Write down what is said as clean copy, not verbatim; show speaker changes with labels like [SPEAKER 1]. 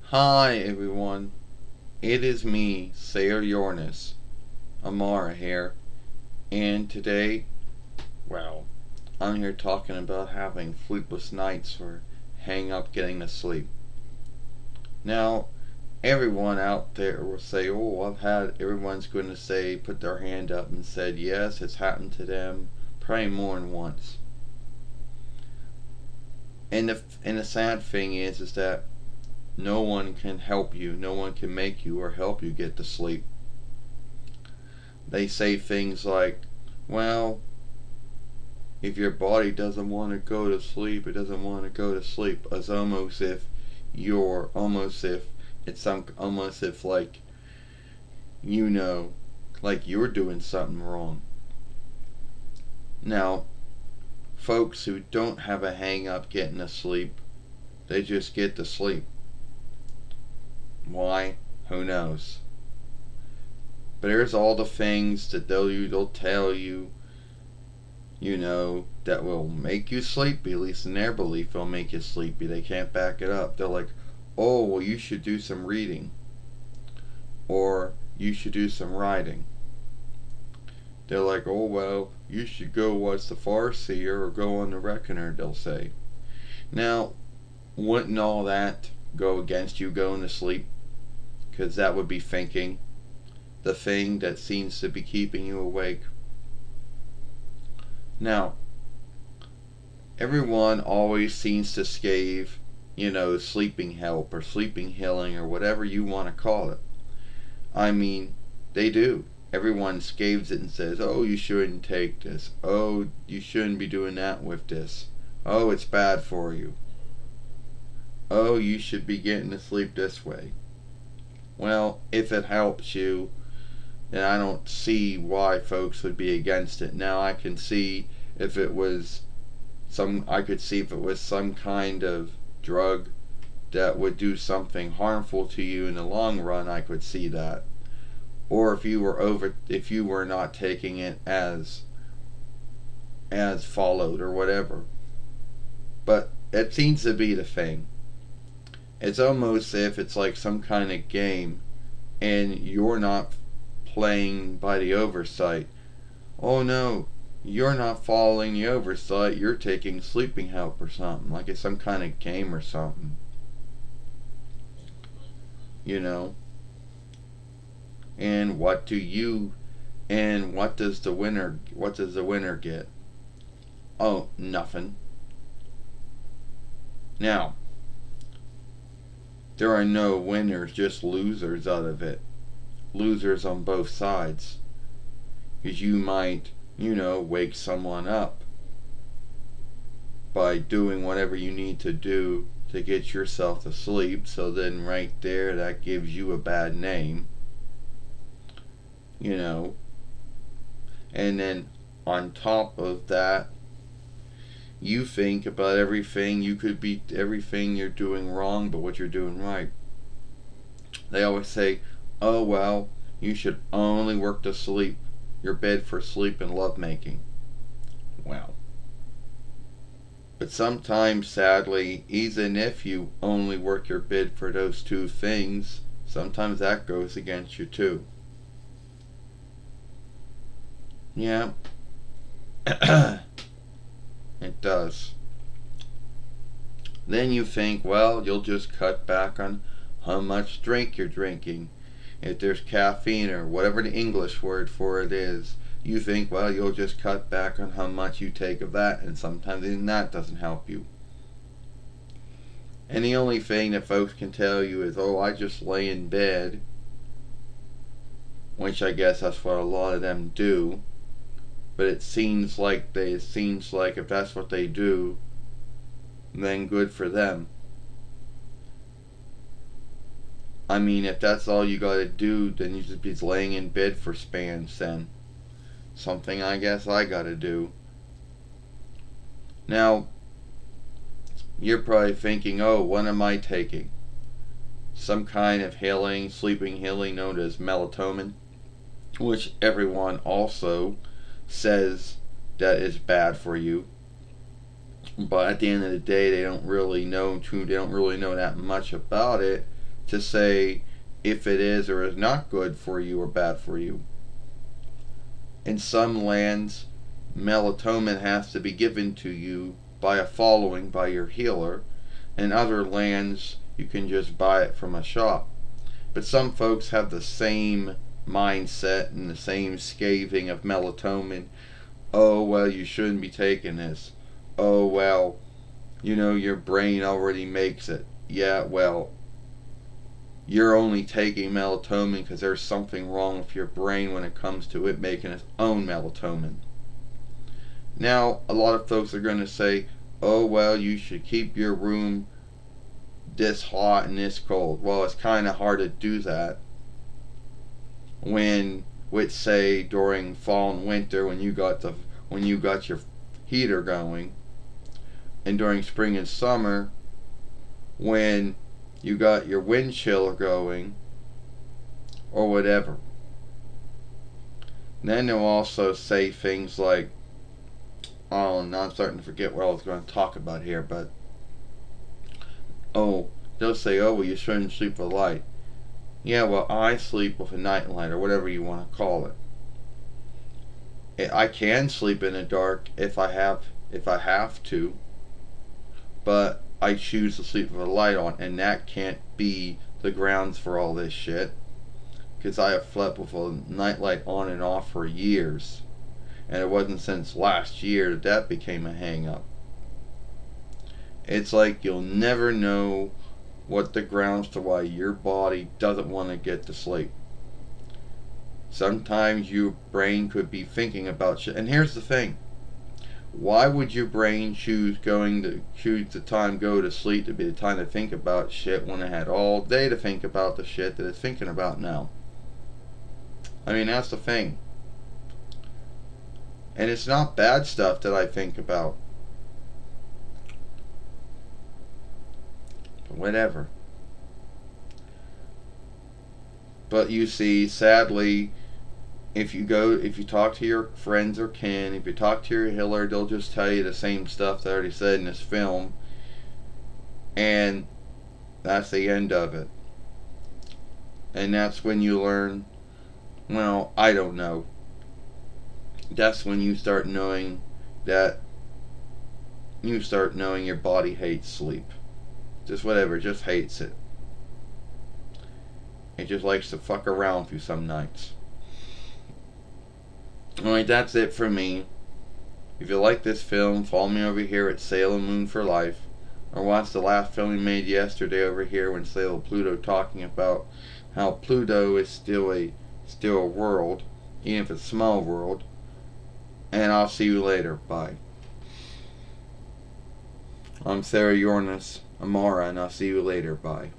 [SPEAKER 1] Hi everyone, it is me, Sayer Uranus, Amara here, and today, well, I'm here talking about having sleepless nights or hang up getting to sleep. Now, everyone out there will say, everyone's going to say, put their hand up and said, yes, it's happened to them, probably more than once. And the sad thing is that no one can help you, no one can make you or help you get to sleep. They say things like, well, if your body doesn't want to go to sleep, it doesn't want to go to sleep. It's almost if you're almost if it's some almost if like you know like you're doing something wrong. Now, folks who don't have a hang up getting to sleep, they just get to sleep. Why? Who knows? But there's all the things that they'll tell you, that will make you sleepy. At least in their belief, they'll make you sleepy. They can't back it up. They're like, oh, well, you should do some reading. Or you should do some writing. They're like, oh, well, you should go watch the Farseer or go on the Reckoner, they'll say. Now, wouldn't all that go against you going to sleep? Because that would be thinking the thing that seems to be keeping you awake. Now, everyone always seems to scathe, sleeping help or sleeping healing or whatever you want to call it. I mean, they do. Everyone scaves it and says, oh, you shouldn't take this. Oh, you shouldn't be doing that with this. Oh, it's bad for you. Oh, you should be getting to sleep this way. Well, if it helps you, then I don't see why folks would be against it. Now I can see if it was some kind of drug that would do something harmful to you in the long run, I could see that. Or if you were not taking it as followed or whatever. But it seems to be the thing. It's almost as if it's like some kind of game and you're not playing by the oversight. Oh no, you're not following the oversight, you're taking sleeping help or something. Like it's some kind of game or something. You know? And what does the winner get? Oh, nothing. Now, there are no winners, just losers out of it. Losers on both sides. Because you might, wake someone up by doing whatever you need to do to get yourself to sleep. So then right there, that gives you a bad name. And then on top of that, you think about everything you're doing wrong, but what you're doing right. They always say, oh well, you should only work to sleep. Your bed for sleep and lovemaking. Well. But sometimes, sadly, even if you only work your bed for those two things, sometimes that goes against you too. Yeah. It does. Then you think, well, you'll just cut back on how much drink you're drinking. If there's caffeine or whatever the English word for it is, you think, well, you'll just cut back on how much you take of that, and sometimes even that doesn't help you. And the only thing that folks can tell you is, oh, I just lay in bed, which I guess that's what a lot of them do. But it seems like if that's what they do, then good for them. I mean, if that's all you gotta do, then you just be laying in bed for spans then. Something I guess I gotta do. Now, you're probably thinking, oh, what am I taking? Some kind of sleeping healing known as melatonin? which everyone also says that is bad for you. But at the end of the day, they don't really know that much about it to say if it is or is not good for you or bad for you. In some lands, melatonin has to be given to you by a following by your healer. In other lands, you can just buy it from a shop. But some folks have the same mindset and the same scathing of melatonin. Oh, well, you shouldn't be taking this. Oh, well, your brain already makes it. Yeah, well, you're only taking melatonin because there's something wrong with your brain when it comes to it making its own melatonin. Now, a lot of folks are going to say, oh, well, you should keep your room this hot and this cold. Well, it's kind of hard to do that when, with say, during fall and winter when you got your heater going, and during spring and summer when you got your wind chiller going, or whatever. And then they'll also say things like, oh, now I'm starting to forget what I was going to talk about here, but they'll say, oh, well, you shouldn't sleep with light. Yeah, well, I sleep with a nightlight, or whatever you want to call it. I can sleep in the dark if I have to, but I choose to sleep with a light on, and that can't be the grounds for all this shit, because I have slept with a nightlight on and off for years, and it wasn't since last year that became a hang-up. It's like you'll never know what the grounds to why your body doesn't want to get to sleep. Sometimes your brain could be thinking about shit, and here's the thing. Why would your brain choose the time go to sleep to be the time to think about shit when it had all day to think about the shit that it's thinking about now? I mean, that's the thing. And it's not bad stuff that I think about. But whatever. But you see, sadly, if you talk to your friends or kin, if you talk to your healer, they'll just tell you the same stuff they already said in this film, and that's the end of it. And that's when you learn, well, I don't know. That's when you start knowing your body hates sleep. Just whatever, just hates it. It just likes to fuck around with you some nights. Alright, that's it for me. If you like this film, follow me over here at Sailor Moon for Life. Or watch the last film we made yesterday over here when Sailor Pluto talking about how Pluto is still a world, even if it's a small world. And I'll see you later. Bye. I'm Sarah Uranus Amara, and I'll see you later. Bye.